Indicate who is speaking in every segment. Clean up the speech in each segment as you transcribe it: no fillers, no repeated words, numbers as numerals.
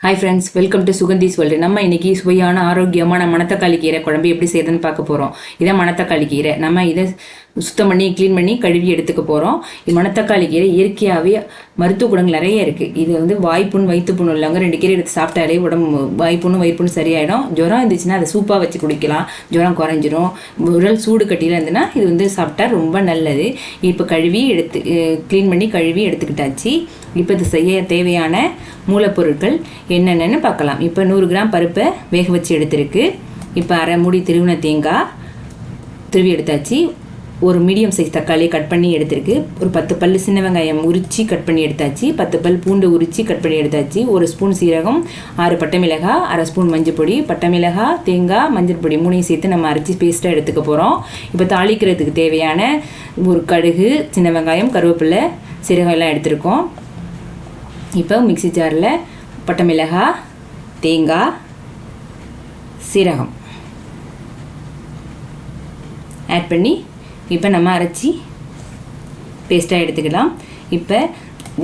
Speaker 1: Hi friends, welcome to Sugandhi's world. நம்ம இன்னைக்கு சுவையான ஆரோக்கியமான மணத்தக்காளி கீரை குழம்பு எப்படி செய்யுதுன்னு பார்க்க போகிறோம். இதான் மணத்தக்காளி கீரை. நம்ம இதை சுத்தம் பண்ணி க்ளீன் பண்ணி கழுவி எடுத்துக்க போகிறோம். மணத்தக்காளி கீரை இயற்கையாகவே மருத்துவ குணங்கள் நிறைய இருக்குது. இது வந்து வாய்ப்புண் வயிற்றுப்புண் உள்ளவங்க 2 கீரை எடுத்து சாப்பிட்டாலே உடம்பு வாய்ப்புண்ணு வயிற்றுப்புண்ணு சரியாயிடும். ஜுரம் இருந்துச்சுன்னா அதை சூப்பாக வச்சு குடிக்கலாம், ஜுரம் குறைஞ்சிரும். உடல் சூடு கட்டியில் இருந்துன்னா இது வந்து சாப்பிட்டா ரொம்ப நல்லது. இப்போ கழுவி க்ளீன் பண்ணி கழுவி எடுத்துக்கிட்டாச்சு. இப்போ இது செய்ய தேவையான மூலப்பொருட்கள் என்னென்னு பார்க்கலாம். இப்போ 100 கிராம் பருப்பை வேக வச்சு எடுத்துருக்கு. இப்போ அரை மூடி திருவின தேங்காய் திருவி எடுத்தாச்சு. ஒரு மீடியம் சைஸ் தக்காளி கட் பண்ணி எடுத்துருக்கு. ஒரு 10 பல் சின்ன வெங்காயம் உரித்து கட் பண்ணி எடுத்தாச்சு. 10 பல் பூண்டு உரித்து கட் பண்ணி எடுத்தாச்சு. 1 ஸ்பூன் சீரகம், 6 பட்டை மிளகாய், அரை ஸ்பூன் மஞ்சள் பொடி, பட்டை மிளகாய், தேங்காய், மஞ்சள் பொடி 3 சேர்த்து நம்ம அரைச்சி பேஸ்ட்டாக எடுத்துக்க போகிறோம். இப்போ தாளிக்கிறதுக்கு தேவையான ஒரு கடுகு, சின்ன வெங்காயம், கருவேப்பிலை, சீரகம் எல்லாம் எடுத்துருக்கோம். இப்போ மிக்சி ஜாரில் பட்டை மிளகாய், தேங்காய், சீரகம் ஆட் பண்ணி இப்போ நம்ம அரைச்சி பேஸ்ட்டாக எடுத்துக்கலாம். இப்போ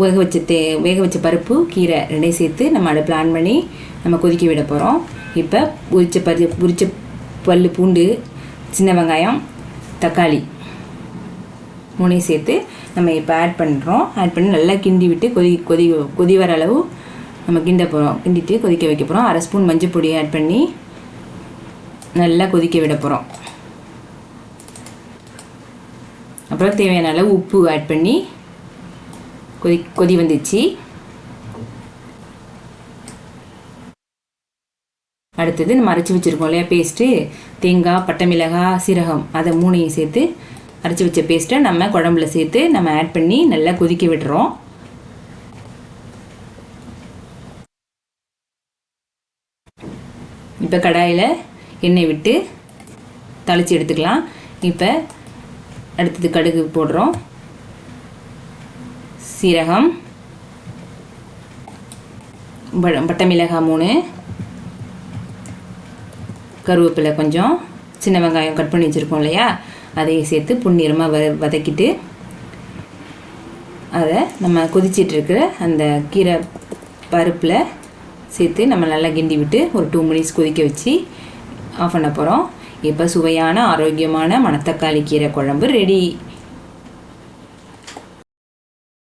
Speaker 1: வேக வச்ச பருப்பு, கீரை 2 சேர்த்து நம்ம அடுப்பில் ஆன் பண்ணி நம்ம கொதிக்க விட போகிறோம். இப்போ உரிச்ச பல் பூண்டு, சின்ன வெங்காயம், தக்காளி 3 சேர்த்து நம்ம இப்போ ஆட் பண்ணுறோம். ஆட் பண்ணி நல்லா கிண்டி விட்டு கொதி வர அளவு நம்ம கிண்டிட்டு கொதிக்க வைக்க போகிறோம். அரை ஸ்பூன் மஞ்சள் பொடி ஆட் பண்ணி நல்லா கொதிக்க விட போகிறோம். அப்புறம் தேவையான அளவு உப்பு ஆட் பண்ணி கொதி வந்துச்சு. அடுத்தது நம்ம அரைச்சி வச்சுருக்கோம் இல்லையா பேஸ்ட்டு, தேங்காய், பட்டை மிளகாய், சீரகம், அதை 3 சேர்த்து அரைச்சி வச்ச பேஸ்ட்டை நம்ம குழம்புல சேர்த்து நம்ம ஆட் பண்ணி நல்லா கொதிக்க விடுறோம். இப்போ கடாயில் எண்ணெய் விட்டு தாளித்து எடுத்துக்கலாம். இப்போ அடுத்தது கடுகு போடுறோம், சீரகம், பட்டை மிளகாய் 3, கருவேப்பிலை கொஞ்சம், சின்ன வெங்காயம் கட் பண்ணி வச்சுருக்கோம் இல்லையா, அதையே சேர்த்து பொன்னிறமாக வதக்கிட்டு அதை நம்ம கொதிச்சிட்ருக்கிற அந்த கீரை பருப்பில் சேர்த்து நம்ம நல்லா கிண்டி விட்டு ஒரு 2 மினிட்ஸ் கொதிக்க வச்சு ஆஃப் பண்ண போகிறோம். இப்போ சுவையான ஆரோக்கியமான மணத்தக்காளி கீரை குழம்பு ரெடி.